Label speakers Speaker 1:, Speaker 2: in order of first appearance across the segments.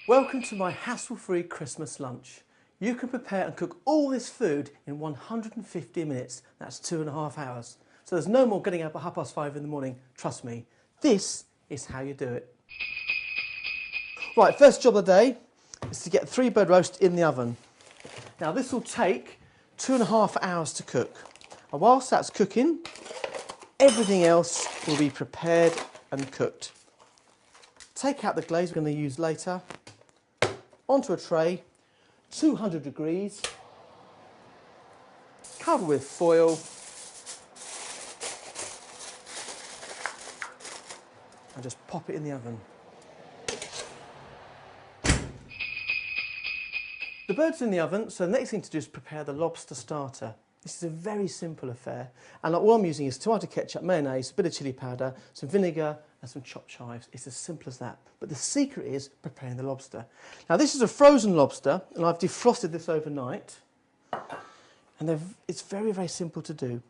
Speaker 1: Welcome to my hassle-free Christmas lunch. You can prepare and cook all this food in 150 minutes. That's 2.5 hours. So there's no more getting up at 5:30 in the morning. Trust me, this is how you do it. Right, first job of the day is to get 3 bird roast in the oven. Now this will take 2.5 hours to cook. And whilst that's cooking, everything else will be prepared and cooked. Take out the glaze we're going to use later. Onto a tray, 200 degrees, cover with foil, and just pop it in the oven. The bird's in the oven, so the next thing to do is prepare the lobster starter. This is a very simple affair, and all I'm using is tomato ketchup, mayonnaise, a bit of chilli powder, some vinegar and some chopped chives. It's as simple as that. But the secret is preparing the lobster. Now this is a frozen lobster, and I've defrosted this overnight, and it's very, very simple to do.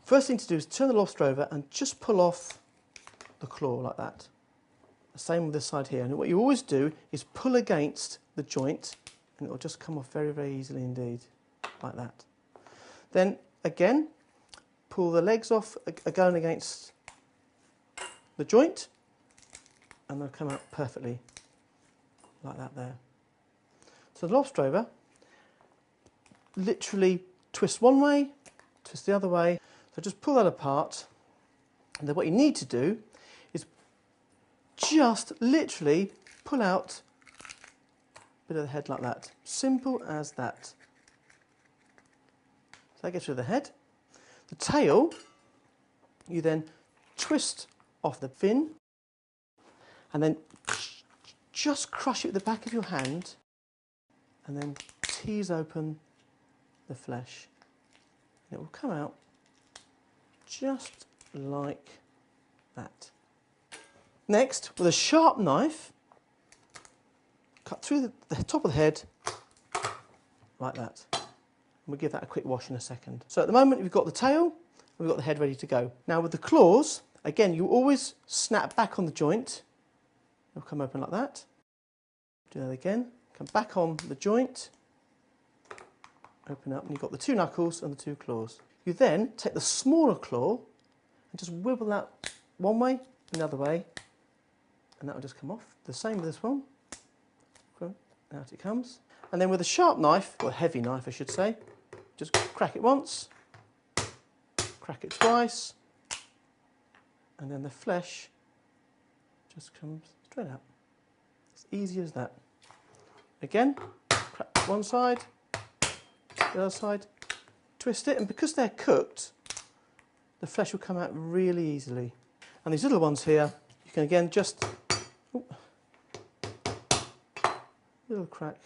Speaker 1: First thing to do is turn the lobster over and just pull off the claw like that. The same with this side here, and what you always do is pull against the joint, and it will just come off very, very easily indeed, like that. Then again, pull the legs off, going against the joint, and they'll come out perfectly like that there. So the lobster over, literally twist one way, twist the other way. So just pull that apart, and then what you need to do is just literally pull out a bit of the head like that. Simple as that. That gets rid of the head. The tail, you then twist off the fin and then just crush it with the back of your hand and then tease open the flesh. And it will come out just like that. Next, with a sharp knife, cut through the top of the head like that. We'll give that a quick wash in a second. So at the moment we've got the tail, we've got the head ready to go. Now with the claws, again you always snap back on the joint. It'll come open like that. Do that again, come back on the joint, open up, and you've got the 2 knuckles and the 2 claws. You then take the smaller claw and just wibble that one way, another way, and that will just come off. The same with this one. Out it comes. And then with a sharp knife, or a heavy knife I should say, just crack it once, crack it twice, and then the flesh just comes straight out. It's easy as that. Again, crack one side, the other side, twist it, and because they're cooked, the flesh will come out really easily. And these little ones here, you can again just, little crack,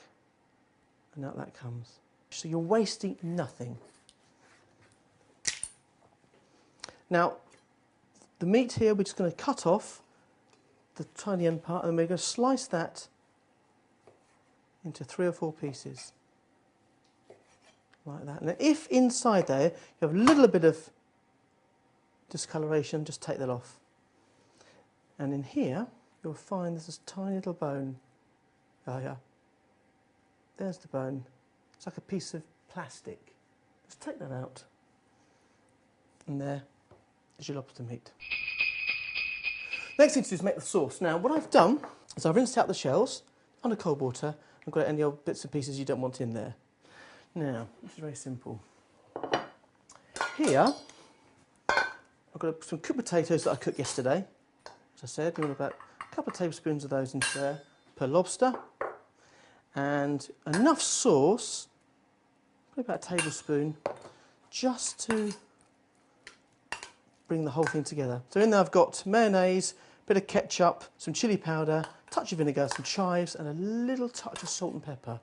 Speaker 1: and out that comes. So you're wasting nothing. Now, the meat here, we're just going to cut off the tiny end part, and then we're going to slice that into 3 or 4 pieces. Like that. Now, if inside there you have a little bit of discoloration, just take that off. And in here, you'll find there's this tiny little bone. Oh yeah. There's the bone. It's like a piece of plastic. Just take that out. And there is your lobster meat. Next thing to do is make the sauce. Now, what I've done is I've rinsed out the shells under cold water and got any old bits and pieces you don't want in there. Now, this is very simple. Here, I've got some cooked potatoes that I cooked yesterday. As I said, we want about a couple of tablespoons of those into there per lobster. And enough sauce, probably about a tablespoon, just to bring the whole thing together. So in there I've got mayonnaise, a bit of ketchup, some chilli powder, a touch of vinegar, some chives, and a little touch of salt and pepper.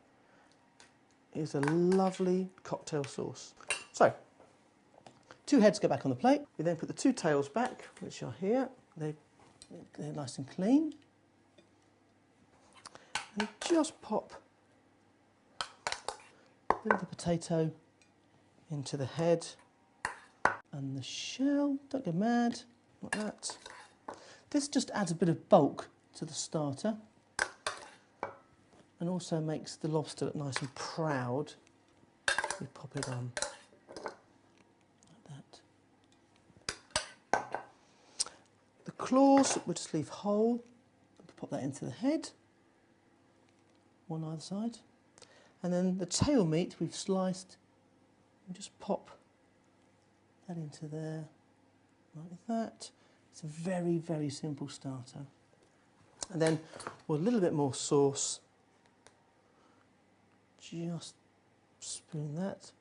Speaker 1: It's a lovely cocktail sauce. So, 2 heads go back on the plate. We then put the 2 tails back, which are here. They're nice and clean. And just pop a bit of the potato into the head and the shell. Don't go mad, like that. This just adds a bit of bulk to the starter. and also makes the lobster look nice and proud. We pop it on like that. The claws we'll just leave whole. Pop that into the head, one either side, and then the tail meat we've sliced, and just pop that into there like that. It's a very, very simple starter. And then with a little bit more sauce, just spoon that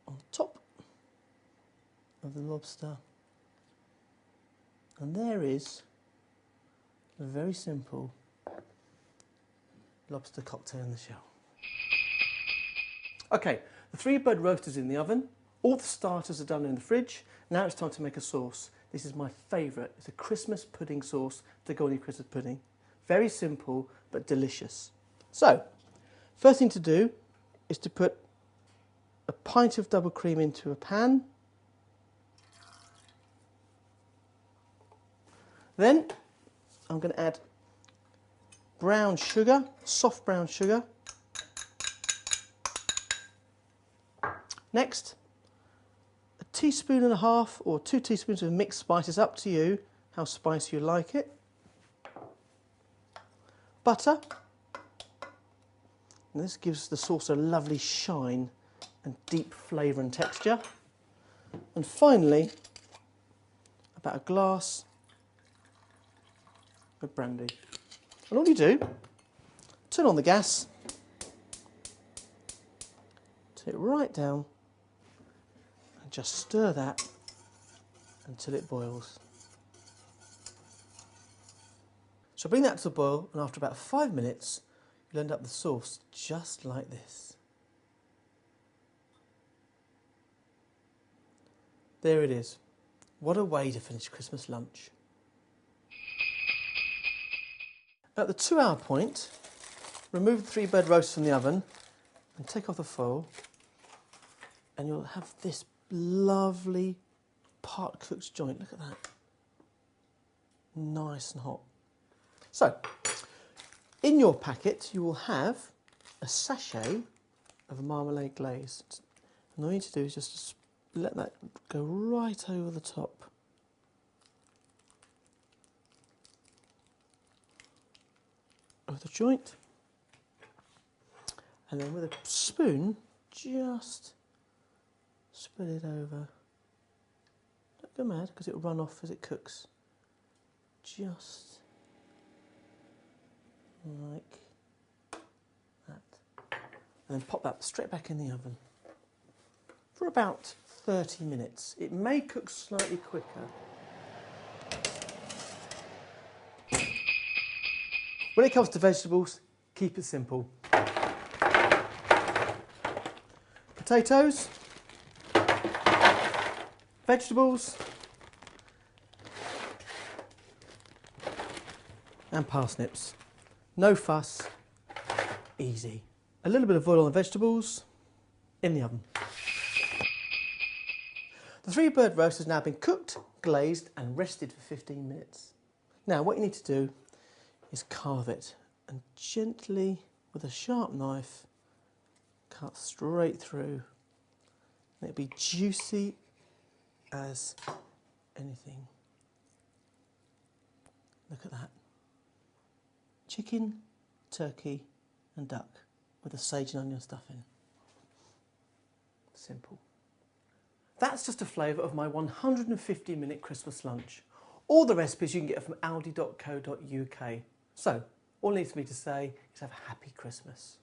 Speaker 1: on top of the lobster, and there is a very simple lobster cocktail in the shell. Okay, the 3-bird roast is in the oven. All the starters are done in the fridge. Now it's time to make a sauce. This is my favourite. It's a Christmas pudding sauce to go on your Christmas pudding. Very simple but delicious. So, first thing to do is to put a pint of double cream into a pan. Then I'm going to add brown sugar, soft brown sugar. Next, a teaspoon and a half or 2 teaspoons of mixed spices, up to you how spicy you like it. Butter. And this gives the sauce a lovely shine and deep flavour and texture. And finally, about a glass of brandy. And all you do, turn on the gas, take it right down, and just stir that until it boils. So bring that to a boil, and after about 5 minutes, you'll end up with the sauce just like this. There it is. What a way to finish Christmas lunch. At the 2-hour point, remove the 3-bird roast from the oven and take off the foil, and you'll have this lovely part-cooked joint. Look at that. Nice and hot. So, in your packet you will have a sachet of marmalade glaze. And all you need to do is just let that go right over the top. Of the joint, and then with a spoon just spread it over. Don't go mad because it'll run off as it cooks. Just like that, and then pop that straight back in the oven for about 30 minutes. It may cook slightly quicker. When it comes to vegetables, keep it simple. Potatoes, vegetables, and parsnips. No fuss, easy. A little bit of oil on the vegetables, in the oven. The 3-bird roast has now been cooked, glazed and rested for 15 minutes. Now what you need to do is carve it, and gently with a sharp knife cut straight through, and it'll be juicy as anything. Look at that. Chicken, turkey and duck with a sage and onion stuffing. Simple. That's just a flavour of my 150-minute Christmas lunch. All the recipes you can get from aldi.co.uk. So, all it needs for me to say is have a happy Christmas.